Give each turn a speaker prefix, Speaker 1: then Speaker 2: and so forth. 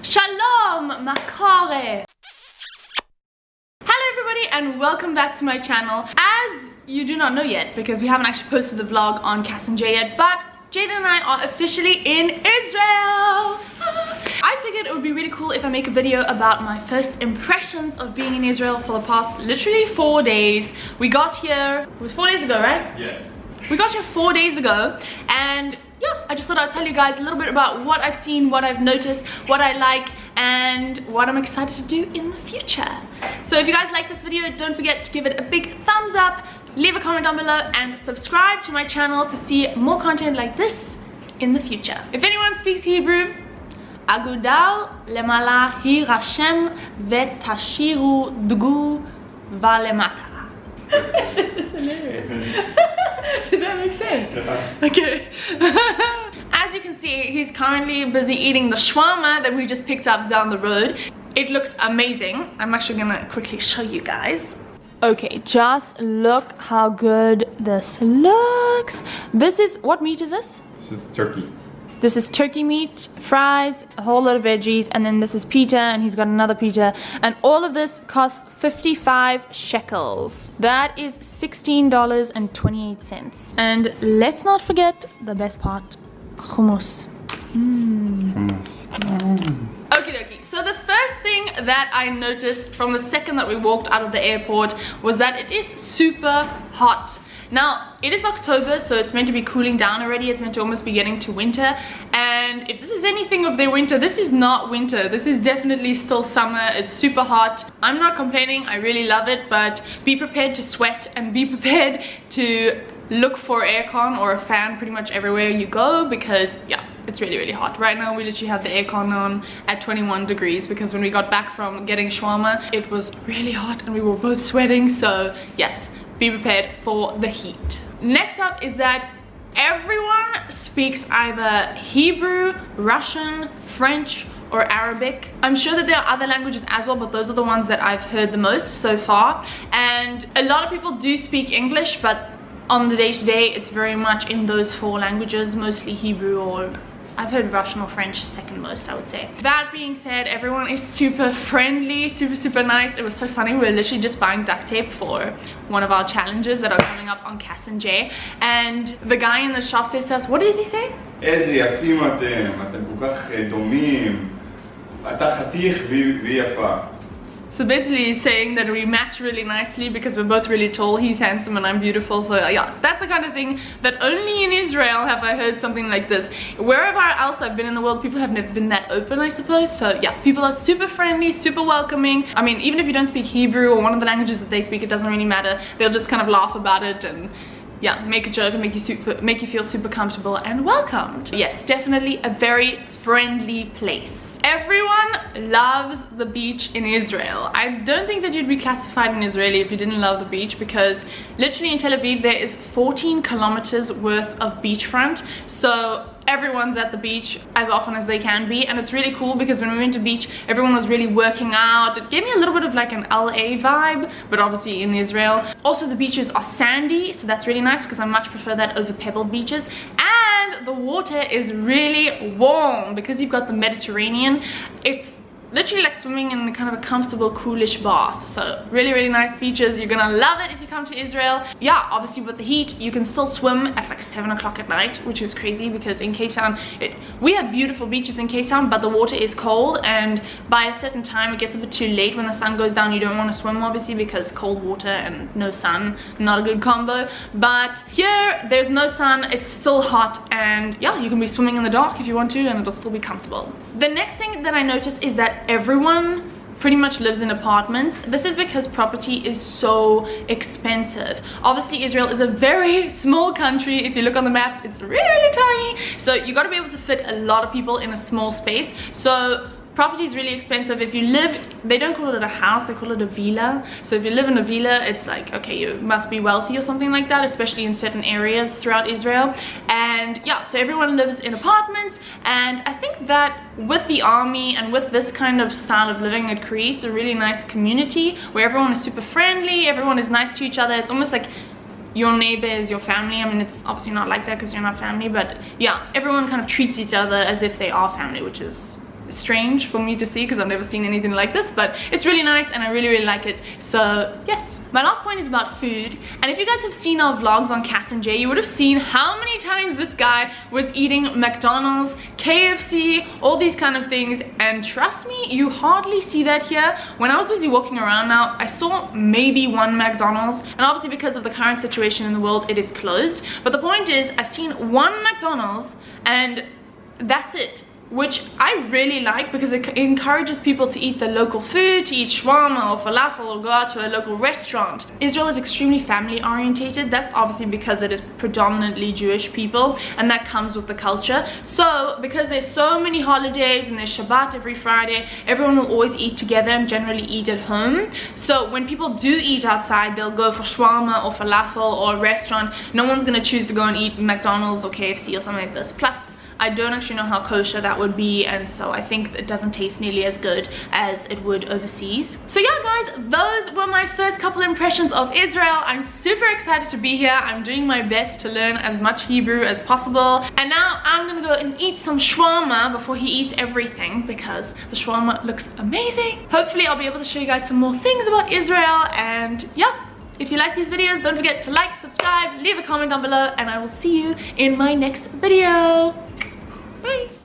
Speaker 1: Shalom, Makare! Hello everybody and welcome back to my channel. As you do not know yet, because we haven't actually posted the vlog on Cass and Jay yet, but Jaden and I are officially in Israel! I figured it would be really cool if I make a video about my first impressions of being in Israel for the past literally 4 days. We got here, it was 4 days ago, right?
Speaker 2: Yes.
Speaker 1: We got here 4 days ago and yeah, I just thought I'd tell you guys a little bit about what I've seen, what I've noticed, what I like, and what I'm excited to do in the future. So if you guys like this video, don't forget to give it a big thumbs up, leave a comment down below, and subscribe to my channel to see more content like this in the future. If anyone speaks Hebrew, Agudal lemala hirashem vetashiru dgu valemata. This is hilarious. Did that make sense? Okay. As you can see, he's currently busy eating the shawarma that we just picked up down the road. It looks amazing. I'm actually gonna quickly show you guys. Okay, just look how good this looks. This is, what meat is this?
Speaker 2: This is turkey.
Speaker 1: This is turkey meat, fries, a whole lot of veggies, and then this is pita, and he's got another pita. And all of this costs 55 shekels. That is $16.28. And let's not forget the best part, hummus.
Speaker 2: Hummus.
Speaker 1: Okie dokie. So the first thing that I noticed from the second that we walked out of the airport was that it is super hot. Now, it is October, so it's meant to be cooling down already. It's meant to almost be getting to winter. And if this is anything of their winter, this is not winter. This is definitely still summer. It's super hot. I'm not complaining. I really love it, but be prepared to sweat and be prepared to look for aircon or a fan pretty much everywhere you go because, yeah, it's really, really hot. Right now, we literally have the aircon on at 21 degrees because when we got back from getting shawarma, it was really hot and we were both sweating. So, yes. Be prepared for the heat. Next up is that everyone speaks either Hebrew, Russian, French, or Arabic. I'm sure that there are other languages as well, but those are the ones that I've heard the most so far. And a lot of people do speak English, but on the day-to-day, it's very much in those 4 languages, mostly Hebrew, or I've heard Russian or French second most, I would say. That being said, everyone is super friendly, super nice. It was so funny. We were literally just buying duct tape for one of our challenges that are coming up on Cass and Jay. And the guy in the shop says to us, what does he say?
Speaker 2: איזה יפים אתם כל כך דומים. אתה חתיך והיא יפה.
Speaker 1: So basically he's saying that we match really nicely because we're both really tall. He's handsome and I'm beautiful. So yeah, that's the kind of thing that only in Israel have I heard something like this. Wherever else I've been in the world, people have never been that open, I suppose. So yeah, people are super friendly, super welcoming. I mean, even if you don't speak Hebrew or one of the languages that they speak, it doesn't really matter. They'll just kind of laugh about it and yeah, make a joke and make you feel super comfortable and welcomed. Yes, definitely a very friendly place. Everyone loves the beach in Israel. I don't think that you'd be classified an Israeli if you didn't love the beach because literally in Tel Aviv there is 14 kilometers worth of beachfront. So everyone's at the beach as often as they can be, and it's really cool because when we went to beach, everyone was really working out. It gave me a little bit of like an LA vibe, but obviously in Israel. Also the beaches are sandy, so that's really nice because I much prefer that over pebbled beaches. And the water is really warm because you've got the Mediterranean. It's literally like swimming in kind of a comfortable, coolish bath. So really nice beaches. You're gonna love it if you come to Israel. Yeah, obviously with the heat, you can still swim at like 7 o'clock at night, which is crazy because in Cape Town, we have beautiful beaches in Cape Town, but the water is cold, and by a certain time, it gets a bit too late. When the sun goes down, you don't want to swim, obviously, because cold water and no sun, not a good combo. But here, there's no sun, it's still hot, and yeah, you can be swimming in the dark if you want to, and it'll still be comfortable. The next thing that I noticed is that everyone pretty much lives in apartments. This is because property is so expensive. Obviously Israel is a very small country. If you look on the map, it's really tiny, so you got to be able to fit a lot of people in a small space. So property is really expensive. If you live, they don't call it a house, they call it a villa. So if you live in a villa, it's like, okay, you must be wealthy or something like that, especially in certain areas throughout Israel. And yeah, so everyone lives in apartments, and I think that with the army and with this kind of style of living, it creates a really nice community where everyone is super friendly, everyone is nice to each other. It's almost like your neighbor is your family. I mean, it's obviously not like that because you're not family, but yeah, everyone kind of treats each other as if they are family, which is strange for me to see because I've never seen anything like this, but it's really nice and I really like it. So yes. My last point is about food, and if you guys have seen our vlogs on Cass and Jay, you would have seen how many times this guy was eating McDonald's, KFC, all these kind of things, and trust me, you hardly see that here. When I was busy walking around now, I saw maybe one McDonald's, and obviously because of the current situation in the world, it is closed. But the point is, I've seen one McDonald's and that's it, which I really like because it encourages people to eat the local food, to eat shawarma or falafel or go out to a local restaurant. Israel is extremely family orientated. That's obviously because it is predominantly Jewish people and that comes with the culture. So because there's so many holidays and there's Shabbat every Friday, everyone will always eat together and generally eat at home. So when people do eat outside, they'll go for shawarma or falafel or a restaurant. No one's gonna choose to go and eat McDonald's or KFC or something like this. Plus, I don't actually know how kosher that would be, and so I think it doesn't taste nearly as good as it would overseas. So yeah guys, those were my first couple impressions of Israel. I'm super excited to be here. I'm doing my best to learn as much Hebrew as possible. And now I'm gonna go and eat some shawarma before he eats everything because the shawarma looks amazing. Hopefully I'll be able to show you guys some more things about Israel, and yeah. If you like these videos, don't forget to like, subscribe, leave a comment down below, and I will see you in my next video. Bye!